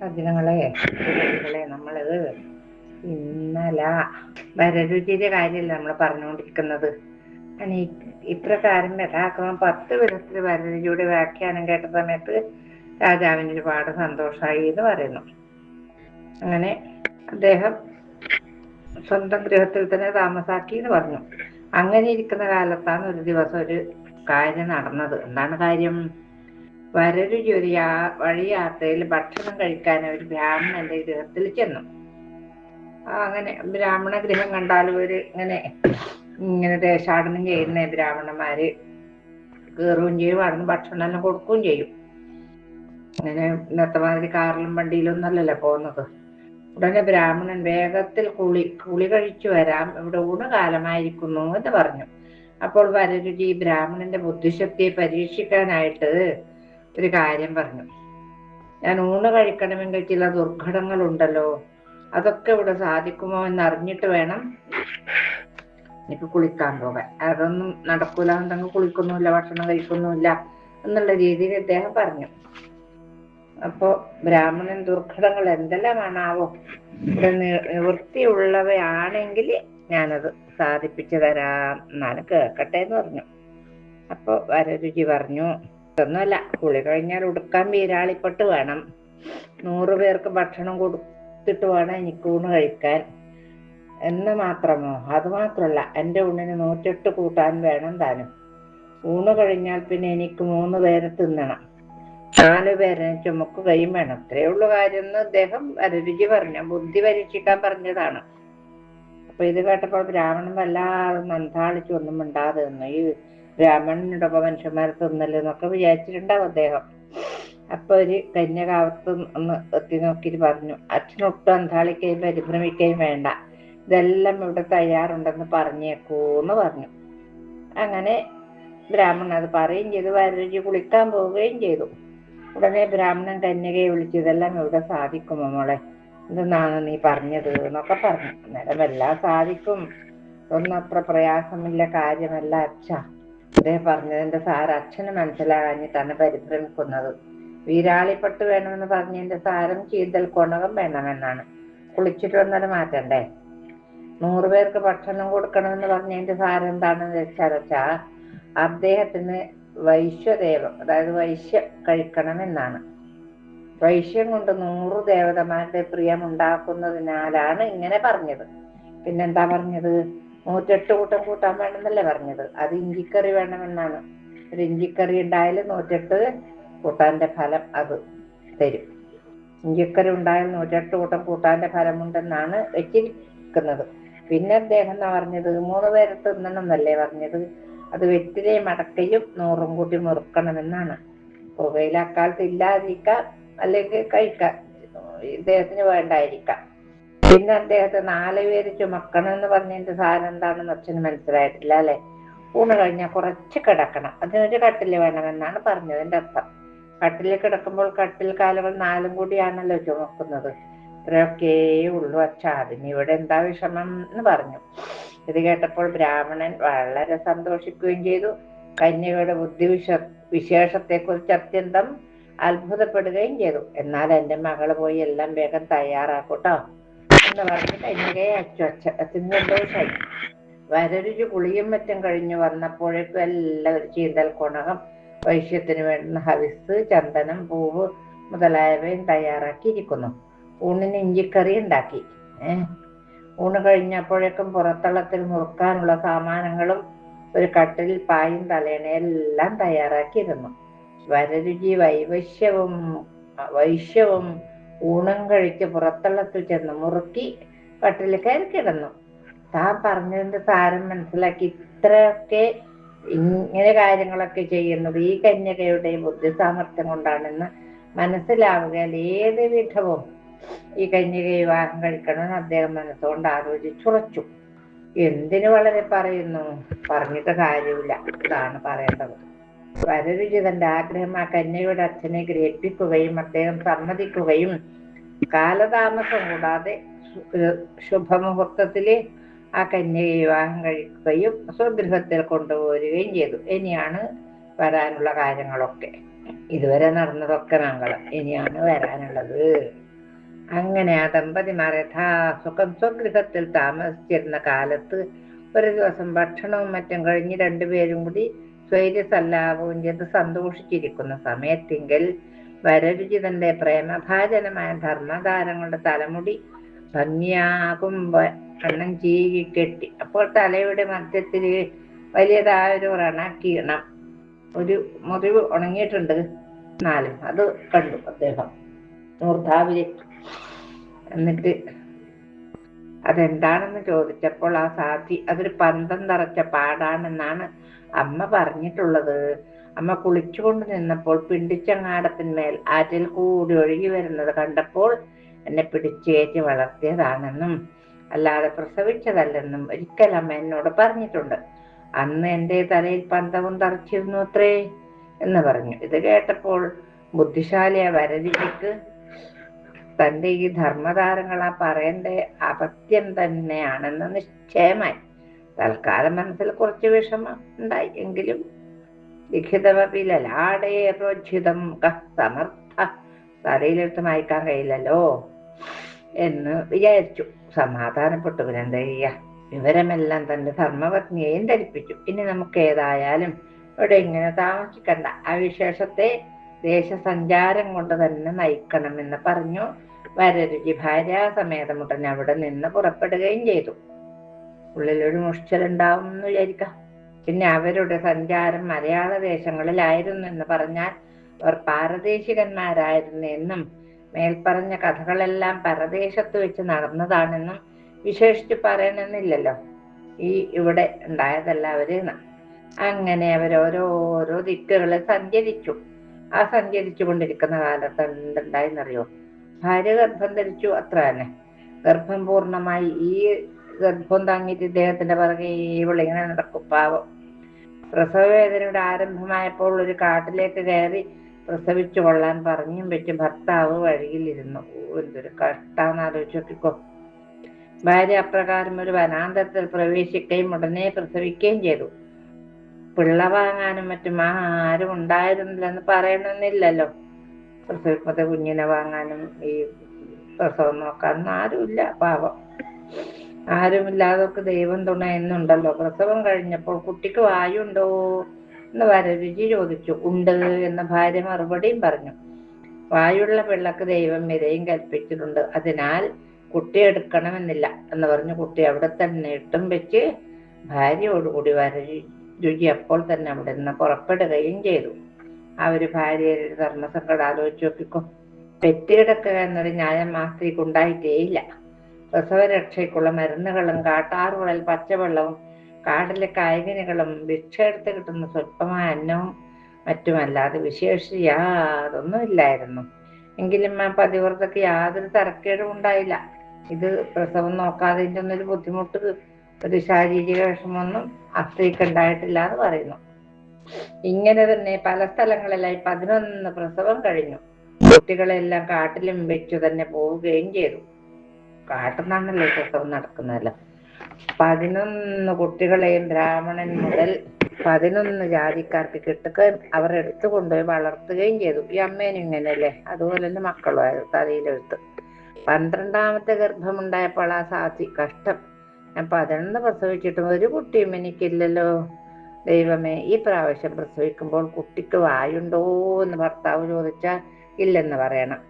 സജ്ജനങ്ങളെ, സുഹൃത്തുക്കളെ, നമ്മളിത് ഇന്നലെ വരരുചിയുടെ കാര്യമല്ല നമ്മൾ പറഞ്ഞുകൊണ്ടിരിക്കുന്നത്. ഞാൻ ഇപ്രകാരം യഥാക്രമം 10 വിധത്തിൽ വരരുചിയുടെ വ്യാഖ്യാനം കേട്ട സമയത്ത് രാജാവിന് ഒരുപാട് സന്തോഷമായി എന്ന് പറയുന്നു. അങ്ങനെ അദ്ദേഹം സ്വന്തം ഗൃഹത്തിൽ തന്നെ താമസാക്കി എന്ന് പറഞ്ഞു. അങ്ങനെ ഇരിക്കുന്ന കാലത്താണ് ഒരു ദിവസം ഒരു കാര്യം നടന്നത്. എന്താണ് കാര്യം? വരരുചി ഒരു വഴിയാത്രയിൽ ഭക്ഷണം കഴിക്കാൻ ഒരു ബ്രാഹ്മണന്റെ ഗൃഹത്തിൽ ചെന്നു. അങ്ങനെ ബ്രാഹ്മണ ഗൃഹം കണ്ടാൽ ഇങ്ങനെ ദേശാടനം ചെയ്യുന്ന ബ്രാഹ്മണന്മാര് കയറുകയും ചെയ്യും, അവിടുന്ന് ഭക്ഷണം എല്ലാം കൊടുക്കുകയും ചെയ്യും. അങ്ങനെ ഇന്നത്തെ മാതിരി കാറിലും വണ്ടിയിലും ഒന്നല്ലല്ലോ പോകുന്നത്. ഉടനെ ബ്രാഹ്മണൻ വേഗത്തിൽ കുളി കഴിച്ചു വരാം, ഇവിടെ ഊണുകാലമായിരിക്കുന്നു എന്ന് പറഞ്ഞു. അപ്പോൾ വരരുചി ബ്രാഹ്മണന്റെ ബുദ്ധിശക്തിയെ പരീക്ഷിക്കാനായിട്ട് ഒരു കാര്യം പറഞ്ഞു. ഞാൻ ഊണ് കഴിക്കണമെങ്കിൽ ചില ദുർഘടങ്ങളുണ്ടല്ലോ, അതൊക്കെ ഇവിടെ സാധിക്കുമോ എന്നറിഞ്ഞിട്ട് വേണം എനിക്ക് കുളിക്കാൻ പോകാൻ. അതൊന്നും നടക്കൂല, എന്തെങ്കിലും കുളിക്കുന്നുമില്ല, ഭക്ഷണം കഴിക്കുന്നുമില്ല എന്നുള്ള രീതിയിൽ അദ്ദേഹം പറഞ്ഞു. അപ്പോ ബ്രാഹ്മണൻ ദുർഘടങ്ങൾ എന്തെല്ലാമാണാവോ, ഇവിടെ നിവൃത്തിയുള്ളവയാണെങ്കിൽ ഞാനത് സാധിപ്പിച്ചു തരാം, എന്നാലും കേൾക്കട്ടെ എന്ന് പറഞ്ഞു. അപ്പൊ വരരുചി പറഞ്ഞു, ഒന്നുമല്ല, കുളി കഴിഞ്ഞാൽ ഉടുക്കാൻ വീരാളിപ്പെട്ട് വേണം, 100 പേർക്ക് ഭക്ഷണം കൊടുത്തിട്ട് വേണം എനിക്ക് ഊണ് കഴിക്കാൻ എന്ന് മാത്രമോ? അത് മാത്രമല്ല, എൻ്റെ ഊണിന് 108 കൂട്ടാൻ വേണം താനും. ഊണ് കഴിഞ്ഞാൽ പിന്നെ എനിക്ക് 3 പേരെ തിന്നണം, 4 പേരെ ചുമക്കുകയും വേണം. അത്രേ ഉള്ളു കാര്യം എന്ന് അദ്ദേഹം വരരുചി പറഞ്ഞു. ബുദ്ധി പരീക്ഷിക്കാൻ പറഞ്ഞതാണ്. അപ്പൊ ഇത് കേട്ടപ്പോൾ ബ്രാഹ്മണൻ വല്ലാതെ നന്താളിച്ചു, ഒന്നും മിണ്ടാതെ നിന്നു. ഈ ബ്രാഹ്മണനോടൊപ്പം മനുഷ്യന്മാരെ തിന്നല്ലെന്നൊക്കെ വിചാരിച്ചിട്ടുണ്ടാവും അദ്ദേഹം. അപ്പൊ ഒരു കന്യകാവത്ത് ഒന്ന് എത്തി നോക്കിയിട്ട് പറഞ്ഞു, അച്ഛനൊട്ടും അന്താളിക്കുകയും പരിഭ്രമിക്കുകയും വേണ്ട, ഇതെല്ലാം ഇവിടെ തയ്യാറുണ്ടെന്ന് പറഞ്ഞേക്കൂന്ന് പറഞ്ഞു. അങ്ങനെ ബ്രാഹ്മണൻ അത് പറയുകയും ചെയ്തു. വരരുചി കുളിക്കാൻ പോവുകയും ചെയ്തു. ഉടനെ ബ്രാഹ്മണൻ കന്യകയെ വിളിച്ചു, ഇതെല്ലാം ഇവിടെ സാധിക്കുമോ മോളെ, എന്തെന്നാണ് നീ പറഞ്ഞത് എന്നൊക്കെ പറഞ്ഞു. അന്നേരം എല്ലാം സാധിക്കും, ഒന്നും അത്ര പ്രയാസമില്ല കാര്യമല്ല അച്ഛ. അദ്ദേഹം പറഞ്ഞതിന്റെ സാരം അച്ഛന് മനസ്സിലാകാഞ്ഞിട്ടാണ് പരിഭ്രമിക്കുന്നത്. വീരാളിപ്പെട്ട് വേണമെന്ന് പറഞ്ഞതിന്റെ സാരം ചീന്തൽ കൊണകം വേണമെന്നാണ്. കുളിച്ചിട്ട് വന്നത് മാറ്റണ്ടേ? 100 പേർക്ക് ഭക്ഷണം കൊടുക്കണമെന്ന് പറഞ്ഞതിന്റെ സാരം എന്താണെന്ന് വെച്ചാലച്ചാ അദ്ദേഹത്തിന് വൈശ്വദേവം, അതായത് വൈശ്യം കഴിക്കണമെന്നാണ്. വൈശ്യം കൊണ്ട് 100 ദേവതമാരുടെ പ്രിയം ഉണ്ടാക്കുന്നതിനാലാണ് ഇങ്ങനെ പറഞ്ഞത്. പിന്നെന്താ പറഞ്ഞത്? 108 കൂട്ടം കൂട്ടാൻ വേണമെന്നല്ലേ പറഞ്ഞത്? അത് ഇഞ്ചിക്കറി വേണമെന്നാണ്. ഒരു ഇഞ്ചിക്കറി ഉണ്ടായാലും 108 കൂട്ടാന്റെ ഫലം അത് തരും. ഇഞ്ചിക്കറി ഉണ്ടായാൽ 108 കൂട്ടം കൂട്ടാന്റെ ഫലമുണ്ടെന്നാണ് വെച്ചിരിക്കുന്നത്. പിന്നെ അദ്ദേഹം എന്നാ പറഞ്ഞത്? 3 പേരെ തിന്നണം എന്നല്ലേ പറഞ്ഞത്? അത് വെറ്റിലയും അടക്കയും 100 കൂട്ടി മുറുക്കണമെന്നാണ്. പുകയില അക്കാലത്ത് ഇല്ലാതിരിക്കാം, അല്ലെങ്കിൽ കഴിക്കാം, ഇദ്ദേഹത്തിന് വേണ്ടായിരിക്കാം. പിന്നെ അദ്ദേഹത്തെ 4 പേര് ചുമക്കണം എന്ന് പറഞ്ഞതിന്റെ സാരം എന്താണെന്ന് അച്ഛന് മനസ്സിലായിട്ടില്ല അല്ലെ? ഊണ് കഴിഞ്ഞാൽ കുറച്ച് കിടക്കണം, അതിനൊരു കട്ടില് വേണമെന്നാണ് പറഞ്ഞതിന്റെ അർത്ഥം. കട്ടിലിൽ കിടക്കുമ്പോൾ കട്ടിൽ കാലുകൾ 4 കൂടിയാണല്ലോ ചുമക്കുന്നത്. ഇത്രയൊക്കെ ഉള്ളു അച്ഛാ, അതിനിവിടെ എന്താ വിഷമം എന്ന് പറഞ്ഞു. ഇത് കേട്ടപ്പോൾ ബ്രാഹ്മണൻ വളരെ സന്തോഷിക്കുകയും ചെയ്തു. കന്യകയുടെ വിശേഷത്തെക്കുറിച്ച് അത്യന്തം അത്ഭുതപ്പെടുകയും ചെയ്തു. എന്നാൽ എൻ്റെ മകള് പോയി എല്ലാം വേഗം തയ്യാറാക്കൂട്ടോ എന്ന് പറഞ്ഞ് കന്യകയെ അച്ഛന് സന്തോഷമായി. വരരുചി കുളിയും മറ്റും കഴിഞ്ഞു വന്നപ്പോഴേക്കും എല്ലാവരും ചീന്തൽ കൊണകം, വൈശ്യത്തിന് വേണ്ടുന്ന ഹവിസ്, ചന്ദനം, പൂവ് മുതലായവയും തയ്യാറാക്കിയിരിക്കുന്നു. ഊണിന് ഇഞ്ചിക്കറി ഉണ്ടാക്കി. ഊണ് കഴിഞ്ഞപ്പോഴേക്കും പുറത്തളത്തിൽ മുറുക്കാനുള്ള സാമാനങ്ങളും ഒരു കട്ടിലിൽ പായും തലേണയെല്ലാം തയ്യാറാക്കിയിരുന്നു. വരരുചി വൈശ്യവും ഊണം കഴിച്ച് പുറത്തളത്തിൽ ചെന്ന് മുറുക്കി കട്ടിൽ കയറി കിടന്നു. താൻ പറഞ്ഞതിന്റെ സാരം മനസ്സിലാക്കി ഇത്രയൊക്കെ ഇങ്ങനെ കാര്യങ്ങളൊക്കെ ചെയ്യുന്നത് ഈ കന്യകയുടെ ബുദ്ധി സാമർത്ഥ്യം കൊണ്ടാണെന്ന് മനസ്സിലാവുകയാൽ ഏത് വിധവും ഈ കന്യക വിവാഹം കഴിക്കണമെന്ന് അദ്ദേഹം മനസ്സുകൊണ്ട് ആലോചിച്ചുറച്ചു. എന്തിനു വളരെ പറയുന്നു, പറഞ്ഞിട്ട് കാര്യമില്ല, ഇതാണ് പറയേണ്ടത്. വരരുചി തന്റെ ആഗ്രഹം ആ കന്യകയുടെ അച്ഛനെ ഗ്രഹിപ്പിക്കുകയും അദ്ദേഹം സമ്മതിക്കുകയും കാലതാമസം കൂടാതെ ശുഭമുഹൂർത്തത്തില് ആ കന്യക വിവാഹം കഴിക്കുകയും സ്വഗൃഹത്തിൽ കൊണ്ടുപോരുകയും ചെയ്തു. ഇനിയാണ് വരാനുള്ള കാര്യങ്ങളൊക്കെ. ഇതുവരെ നടന്നതൊക്കെ മംഗളം, ഇനിയാണ് വരാനുള്ളത്. അങ്ങനെ ആ ദമ്പതിമാർ യഥാസുഖം സ്വഗൃഹത്തിൽ താമസിച്ചിരുന്ന കാലത്ത് ഒരു ദിവസം ഭക്ഷണവും മറ്റും കഴിഞ്ഞ് രണ്ടുപേരും കൂടി സ്വൈര്യസല്ലാപവും ചെയ്ത് സന്തോഷിച്ചിരിക്കുന്ന സമയത്തെങ്കിൽ വരരുചി തന്റെ പ്രേമഭാജനമായ ധർമ്മതാരങ്ങളുടെ തലമുടി ഭംഗിയാകും കണ്ണം ചീകി കെട്ടി. അപ്പോൾ തലയുടെ മധ്യത്തിൽ വലിയതായൊരു രണക്കീണം, ഒരു മുറിവ് ഉണങ്ങിയിട്ടുണ്ട്. എന്നാലും അത് കണ്ടു അദ്ദേഹം മൂർധാവില്. എന്നിട്ട് അതെന്താണെന്ന് ചോദിച്ചപ്പോൾ ആ സാധി അതൊരു പന്തം തറച്ച പാടാണെന്നാണ് അമ്മ പറഞ്ഞിട്ടുള്ളത്. അമ്മ കുളിച്ചുകൊണ്ട് നിന്നപ്പോൾ പിണ്ടിച്ചങ്ങാടത്തിന്മേൽ ആറ്റിൽ കൂടി ഒഴുകി വരുന്നത് കണ്ടപ്പോൾ എന്നെ പിടിച്ചേറ്റി വളർത്തിയതാണെന്നും അല്ലാതെ പ്രസവിച്ചതല്ലെന്നും ഒരിക്കൽ അമ്മ എന്നോട് പറഞ്ഞിട്ടുണ്ട്. അന്ന് എന്റെ തലയിൽ പന്തവും തറച്ചിരുന്നു അത്രേ എന്ന് പറഞ്ഞു. ഇത് കേട്ടപ്പോൾ ബുദ്ധിശാലിയ വരരുചിക്ക് തന്റെ ഈ ധർമ്മതാരങ്ങളാ പറയേണ്ട അപത്യം തന്നെയാണെന്ന് നിശ്ചയമായി. തൽക്കാലം മനസ്സിൽ കുറച്ച് വിഷമം ഉണ്ടായി. എങ്കിലും ലിഖിതമപിലാടേ പ്രോജ്ജിതം സമർത്ഥ, തലയിലെടുത്ത് മായ്ക്കാൻ കഴിയില്ലല്ലോ എന്ന് വിചാരിച്ചു. സമാധാനപ്പെട്ടു. പിന്നെന്താ ചെയ്യ, വിവരമെല്ലാം തന്റെ ധർമ്മപത്നിയെയും ധരിപ്പിച്ചു. ഇനി നമുക്ക് ഏതായാലും ഇവിടെ ഇങ്ങനെ താമസിക്കണ്ട, ആ വിശേഷത്തെ ദേശസഞ്ചാരം കൊണ്ട് തന്നെ നയിക്കണമെന്ന് പറഞ്ഞു. വരരുചി ഭാര്യാസമേതം ഉടൻ അവിടെ നിന്ന് പുറപ്പെടുകയും ചെയ്തു. ഉള്ളിലൊരു മുഷ്ചലുണ്ടാവും എന്ന് വിചാരിക്കാം. പിന്നെ അവരുടെ സഞ്ചാരം മലയാള ദേശങ്ങളിലായിരുന്നു എന്ന് പറഞ്ഞാൽ അവർ പാരദേശികന്മാരായിരുന്നു എന്നും മേൽപ്പറഞ്ഞ കഥകളെല്ലാം പരദേശത്ത് വെച്ച് നടന്നതാണെന്നും വിശേഷിച്ച് പറയണമെന്നില്ലല്ലോ. ഇവിടെ ഉണ്ടായതല്ല അവരെന്ന്. അങ്ങനെ അവരോരോരോ ദിക്കുകളിൽ സഞ്ചരിച്ചു. ആ സഞ്ചരിച്ചു കൊണ്ടിരിക്കുന്ന കാലത്ത് എന്തുണ്ടായെന്നറിയോ? ഭാര്യ ഗർഭം ധരിച്ചു, അത്ര തന്നെ. ഗർഭം പൂർണ്ണമായി. ഈ ഗർഭം താങ്ങിയിട്ട് ഇദ്ദേഹത്തിന്റെ പിറകെ ഇവളിങ്ങനെ നടക്കും. പാവം. പ്രസവവേദനയുടെ ആരംഭമായപ്പോൾ ഒരു കാട്ടിലേക്ക് കയറി പ്രസവിച്ചു കൊള്ളാൻ പറഞ്ഞും വെച്ച് ഭർത്താവ് വഴിയിലിരുന്നു. എന്തൊരു കഷ്ടാന്ന് ആലോചിച്ച് നോക്കിക്കോ. ഭാര്യ അപ്രകാരം ഒരു വനാന്തരത്തിൽ പ്രവേശിക്കുകയും ഉടനെ പ്രസവിക്കുകയും ചെയ്തു. പിള്ള വാങ്ങാനും മറ്റും ആരും ഉണ്ടായിരുന്നില്ലെന്ന് പറയണമെന്നില്ലല്ലോ. പ്രസവിപ്പത്തെ കുഞ്ഞിനെ വാങ്ങാനും ഈ പ്രസവം നോക്കാനൊന്നും ആരുമില്ല. പാവം. ആരുമില്ലാതൊക്കെ ദൈവം തുണ എന്നുണ്ടല്ലോ. പ്രസവം കഴിഞ്ഞപ്പോൾ കുട്ടിക്ക് വായുണ്ടോ എന്ന് വരരുചി ചോദിച്ചു. ഉണ്ട് എന്ന് ഭാര്യ മറുപടിയും പറഞ്ഞു. വായുള്ള പിള്ളക്ക് ദൈവം വിരയും കൽപ്പിച്ചിട്ടുണ്ട്, അതിനാൽ കുട്ടി എടുക്കണമെന്നില്ല എന്ന് പറഞ്ഞു കുട്ടി അവിടെ തന്നെ ഇട്ടും വെച്ച് ഭാര്യയോടുകൂടി വരരുചി അപ്പോൾ തന്നെ അവിടെ നിന്ന് പുറപ്പെടുകയും ചെയ്തു. അവര് ഭാര്യയുടെ ധർമ്മസങ്കടം ആലോചിച്ച് നോക്കിക്കോ. പെറ്റികിടക്കുക എന്നൊരു ന്യായം ആ സ്ത്രീക്ക് ഉണ്ടായിട്ടേയില്ല. പ്രസവരക്ഷയ്ക്കുള്ള മരുന്നുകളും കാട്ടാറുകളിൽ പച്ചവെള്ളവും കാടിലെ കായികനികളും ഭിക്ഷ എടുത്ത് കിട്ടുന്ന സ്വല്പമായ അന്നവും മറ്റുമല്ലാതെ വിശേഷിച്ച് യാതൊന്നും ഇല്ലായിരുന്നു. എങ്കിലും ആ പതിവ്രതയ്ക്ക് യാതൊരു തരക്കേടും ഉണ്ടായില്ല. ഇത് പ്രസവം നോക്കാതെ ഒന്നൊരു ബുദ്ധിമുട്ട്, ഒരു ശാരീരിക വിഷമമൊന്നും ആ സ്ത്രീക്ക് ഉണ്ടായിട്ടില്ല എന്ന് പറയുന്നു. ഇങ്ങനെ തന്നെ പല സ്ഥലങ്ങളിലായി 11 പ്രസവം കഴിഞ്ഞു. കുട്ടികളെല്ലാം കാട്ടിലും വെച്ചു തന്നെ പോവുകയും ചെയ്തു. കാട്ടുന്നാണല്ലോ പ്രസവം നടക്കുന്നതല്ലോ. 11 കുട്ടികളെയും ബ്രാഹ്മണൻ മുതൽ 11 ജാതിക്കാർക്ക് കിട്ടുകയും അവർ എടുത്തു കൊണ്ടുപോയി വളർത്തുകയും ചെയ്തു. ഈ അമ്മേനും ഇങ്ങനെയല്ലേ, അതുപോലെ തന്നെ മക്കളും തലയിലെടുത്ത്. 12ാമത്തെ ഗർഭമുണ്ടായപ്പോൾ ആ സാധി കഷ്ടം, ഞാൻ 11 പ്രസവിച്ചിട്ടും ഒരു കുട്ടിയും എനിക്കില്ലല്ലോ. ദൈവമേ, ഈ പ്രാവശ്യം പ്രസവിക്കുമ്പോൾ കുട്ടിക്ക് വായുണ്ടോ എന്ന് ഭർത്താവ് ചോദിച്ചാൽ ഇല്ലെന്ന് പറയണം.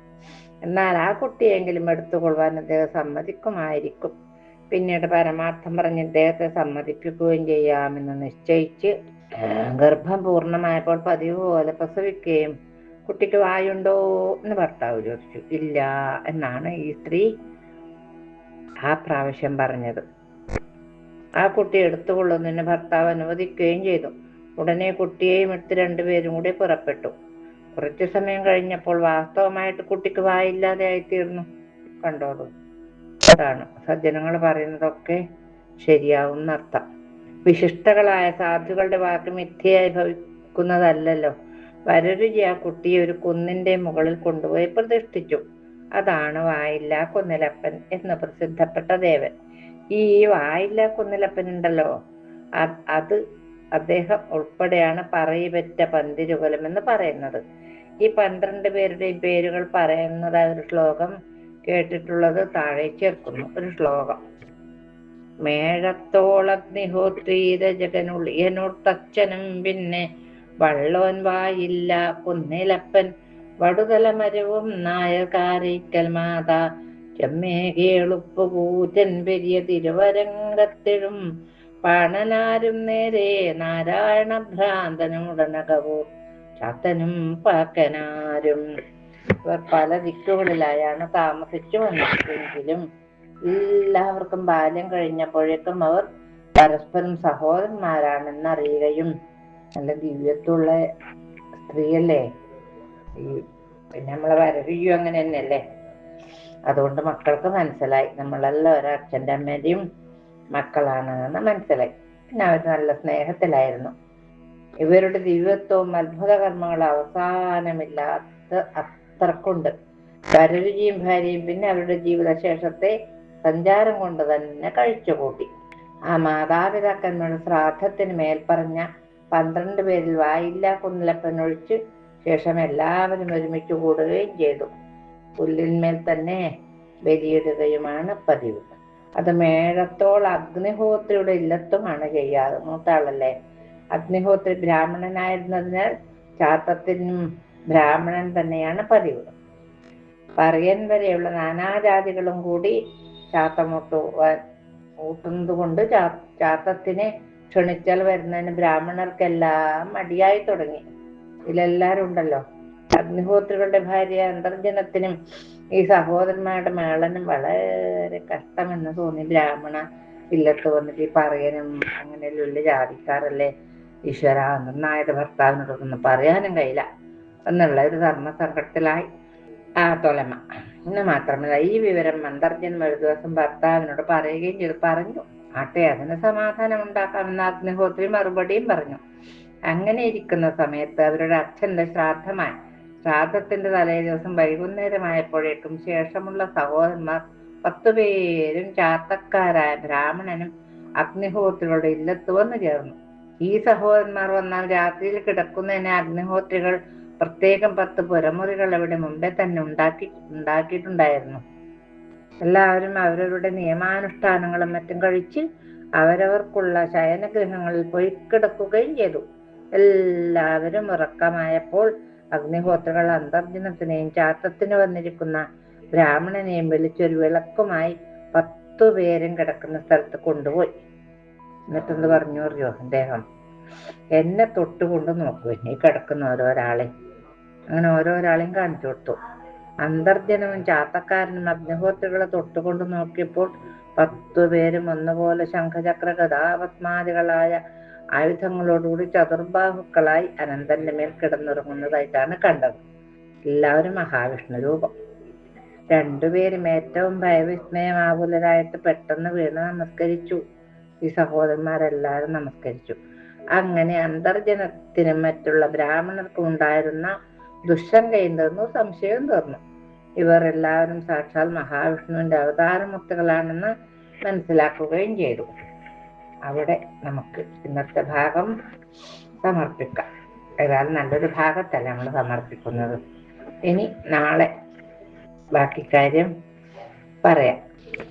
എന്നാൽ ആ കുട്ടിയെങ്കിലും എടുത്തുകൊള്ളുവാൻ അദ്ദേഹം സമ്മതിക്കുമായിരിക്കും. പിന്നീട് പരമാർത്ഥം പറഞ്ഞ് ഇദ്ദേഹത്തെ സമ്മതിപ്പിക്കുകയും ചെയ്യാമെന്ന് നിശ്ചയിച്ച് ഗർഭം പൂർണ്ണമായപ്പോൾ പതിവ് പോലെ പ്രസവിക്കുകയും കുട്ടിക്ക് വായുണ്ടോ എന്ന് ഭർത്താവ് ചോദിച്ചു. ഇല്ല എന്നാണ് ഈ സ്ത്രീ ആ പ്രാവശ്യം പറഞ്ഞത്. ആ കുട്ടി എടുത്തുകൊള്ളുന്നതിന് ഭർത്താവ് അനുവദിക്കുകയും ചെയ്തു. ഉടനെ കുട്ടിയെയും എടുത്ത് രണ്ടുപേരും കൂടി പുറപ്പെട്ടു. കുറച്ചു സമയം കഴിഞ്ഞപ്പോൾ വാസ്തവമായിട്ട് കുട്ടിക്ക് വായില്ലാതെ ആയിത്തീർന്നു. കണ്ടോളൂ, അതാണ് സജ്ജനങ്ങൾ പറയുന്നതൊക്കെ ശരിയാവുന്ന അർത്ഥം. വിശിഷ്ടകളായ സാധുക്കളുടെ വാക്ക് മിഥ്യയായി ഭവിക്കുന്നതല്ലല്ലോ. വരരുചി ആ കുട്ടിയെ ഒരു കുന്നിന്റെ മുകളിൽ കൊണ്ടുപോയി പ്രതിഷ്ഠിച്ചു. അതാണ് വായില്ലാ കുന്നിലപ്പൻ എന്ന് പ്രസിദ്ധപ്പെട്ട ദേവൻ. ഈ വായില്ലാ കുന്നിലപ്പൻ ഉണ്ടല്ലോ, അത് അദ്ദേഹം ഉൾപ്പെടെയാണ് പറയിപെറ്റ പന്തിരുകുലം എന്ന് പറയുന്നത്. ഈ 12 പേരുടെയും പേരുകൾ പറയുന്നതായ ഒരു ശ്ലോകം കേട്ടിട്ടുള്ളത് താഴെ ചേർക്കുന്നു. ഒരു ശ്ലോകം. മേഴത്തോളഗ്നിഹോത്രീരജകനുള്ളിയനോർത്തച്ഛനും പിന്നെ വള്ളോൻ വായില്ല കുന്നിലപ്പൻ വടുതലമരവും നായർ കാരിക്കൽ മാതാ ചെമ്മേ കേളുപ്പുകൂറ്റൻ പെരിയ തിരുവരങ്കത്തിഴും പാണനാരും നേരെ നാരായണ ഭ്രാന്തനുടനകവൂർ ചാത്തനും പാക്കനാരും. ഇവർ പല ദിക്കുകളിലായാണ് താമസിച്ചു വന്നിട്ടെങ്കിലും എല്ലാവർക്കും ബാല്യം കഴിഞ്ഞപ്പോഴേക്കും അവർ പരസ്പരം സഹോദരന്മാരാണെന്നറിയുകയും, നല്ല ദിവ്യത്വമുള്ള സ്ത്രീയല്ലേ പിന്നെ നമ്മളെ വരവിയും അങ്ങനെ തന്നെയല്ലേ. അതുകൊണ്ട് മക്കൾക്ക് മനസ്സിലായി നമ്മളെല്ലാം ഒരച്ഛൻ്റെ അമ്മയുടെയും മക്കളാണ് എന്ന് മനസ്സിലായി. പിന്നെ അവർ നല്ല സ്നേഹത്തിലായിരുന്നു. ഇവരുടെ ദിവ്യത്വവും അത്ഭുത കർമ്മങ്ങളും അവസാനമില്ലാത്ത അത്രക്കുണ്ട്. വരരുചിയും ഭാര്യയും പിന്നെ അവരുടെ ജീവിതശേഷത്തെ സഞ്ചാരം കൊണ്ട് തന്നെ കഴിച്ചുകൂട്ടി. ആ മാതാപിതാക്കന്മാരുടെ ശ്രാദ്ധത്തിന് മേൽപ്പറഞ്ഞ 12 പേരിൽ വായില്ല കുന്നിലപ്പനൊഴിച്ച് ശേഷം എല്ലാവരും ഒരുമിച്ച് കൂടുകയും ചെയ്തു. പുല്ലിന്മേൽ തന്നെ ബലിയിടുകയുമാണ് പതിവ്. അത് മേഴത്തോൾ അഗ്നിഹോത്രിയുടെ ഇല്ലത്തുമാണ് ചെയ്യാറ്. മൂത്താളല്ലേ. അഗ്നിഹോത്രി ബ്രാഹ്മണനായിരുന്നതിനാൽ ചാത്തത്തിനും ബ്രാഹ്മണൻ തന്നെയാണ് പതിവ്. പറയൻ വരെയുള്ള നാനാജാതികളും കൂടി ഊട്ടുന്നത് കൊണ്ട് ചാത്തത്തിനെ ക്ഷണിച്ചാൽ വരുന്നതിന് ബ്രാഹ്മണർക്കെല്ലാം മടിയായി തുടങ്ങി. ഇതിലെല്ലാരും ഉണ്ടല്ലോ. അഗ്നിഹോത്രികളുടെ ഭാര്യ അന്തർജനത്തിനും ഈ സഹോദരന്മാരുടെ മേളനും വളരെ കഷ്ടമെന്ന് തോന്നി. ബ്രാഹ്മണ ഇല്ലത്ത് വന്നിട്ട് ഈ പറയനും അങ്ങനെയുള്ള ജാതിക്കാരല്ലേ, ഈശ്വര നന്നായത് ഭർത്താവിനോടൊന്നും പറയാനും കഴിയില്ല എന്നുള്ള ഒരു ധർമ്മസങ്കടത്തിലായി ആ തൊലമ. എന്ന് മാത്രമല്ല, ഈ വിവരം അന്തർജനം ഒരു ദിവസം ഭർത്താവിനോട് പറയുകയും ചെയ്തു. പറഞ്ഞു ആട്ടെ, അതിന് സമാധാനം ഉണ്ടാക്കാമെന്ന് അഗ്നിഹോത്രി മറുപടിയും പറഞ്ഞു. അങ്ങനെ ഇരിക്കുന്ന സമയത്ത് അവരുടെ അച്ഛന്റെ ശ്രാദ്ധമായി. ശ്രാദ്ധത്തിന്റെ തലേ ദിവസം വൈകുന്നേരമായപ്പോഴേക്കും ശേഷമുള്ള സഹോദരന്മാർ 10 പേരും ചാത്തക്കാരായ ബ്രാഹ്മണനും അഗ്നിഹോത്രികളുടെ ഇല്ലത്ത് വന്നു ചേർന്നു. ഈ സഹോദരന്മാർ വന്നാൽ രാത്രിയിൽ കിടക്കുന്നതിന് അഗ്നിഹോത്രികൾ പ്രത്യേകം 10 പുരമുറികൾ അവിടെ മുമ്പേ തന്നെ ഉണ്ടാക്കിയിട്ടുണ്ടായിരുന്നു. എല്ലാവരും അവരവരുടെ നിയമാനുഷ്ഠാനങ്ങളും മറ്റും കഴിച്ച് അവരവർക്കുള്ള ശയനഗൃഹങ്ങളിൽ പോയി കിടക്കുകയും ചെയ്തു. എല്ലാവരും ഉറക്കമായപ്പോൾ അഗ്നിഹോത്രികൾ അന്തർജനത്തിനെയും ചാത്തത്തിന് വന്നിരിക്കുന്ന ബ്രാഹ്മണനെയും വിളിച്ചൊരു വിളക്കുമായി 10 പേരും കിടക്കുന്ന സ്ഥലത്ത് കൊണ്ടുപോയി. എന്നിട്ടെന്ത് പറഞ്ഞു അറിയോ അദ്ദേഹം? എന്നെ തൊട്ടുകൊണ്ട് നോക്കൂ, ഈ കിടക്കുന്ന ഓരോരാളെ. അങ്ങനെ ഓരോരാളെയും കാണിച്ചു കൊടുത്തു. അന്തർജനവും ചാത്തക്കാരനും അഗ്നിഹോത്രികളെ തൊട്ടുകൊണ്ട് നോക്കിയപ്പോൾ 10 പേരും ഒന്നുപോലെ ശംഖചക്ര ഗദാപത്മാദികളായ ആയുധങ്ങളോടുകൂടി ചതുർബാഹുക്കളായി അനന്തന്റെ മേൽ കിടന്നുറങ്ങുന്നതായിട്ടാണ് കണ്ടത്. എല്ലാവരും മഹാവിഷ്ണു രൂപം. 2 പേരും ഏറ്റവും ഭയവിസ്മയമാകുലരായിട്ട് പെട്ടെന്ന് വീണ് നമസ്കരിച്ചു. ഈ സഹോദരന്മാരെല്ലാവരും നമസ്കരിച്ചു. അങ്ങനെ അന്തർജനത്തിനും മറ്റുള്ള ബ്രാഹ്മണർക്കും ഉണ്ടായിരുന്ന ദുശങ്കയും തീർന്നു, സംശയവും തീർന്നു. ഇവർ എല്ലാവരും സാക്ഷാൽ മഹാവിഷ്ണുവിന്റെ അവതാരമൂർത്തികളാണെന്ന് മനസ്സിലാക്കുകയും ചെയ്തു. അവിടെ നമുക്ക് ഇന്നത്തെ ഭാഗം സമർപ്പിക്കാം. ഏതായാലും നല്ലൊരു ഭാഗത്തല്ല നമ്മൾ സമർപ്പിക്കുന്നത്. ഇനി നാളെ ബാക്കി കാര്യം പറയാം.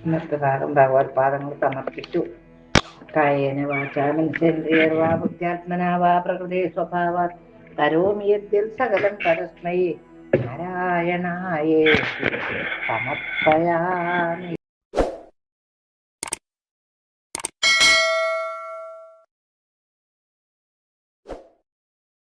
ഇന്നത്തെ ഭാഗം ഭഗവത്പാദങ്ങൾ സമർപ്പിച്ചു. കായേന വാചാ മനസേന്ദ്രിയർവാ ബുദ്ധ്യാത്മനാ വാ പ്രകൃതി സ്വഭാവാത് കരോമി യദ്യൽ സകലം പരസ്മൈ നാരായണായേതി സമർപ്പയാമി.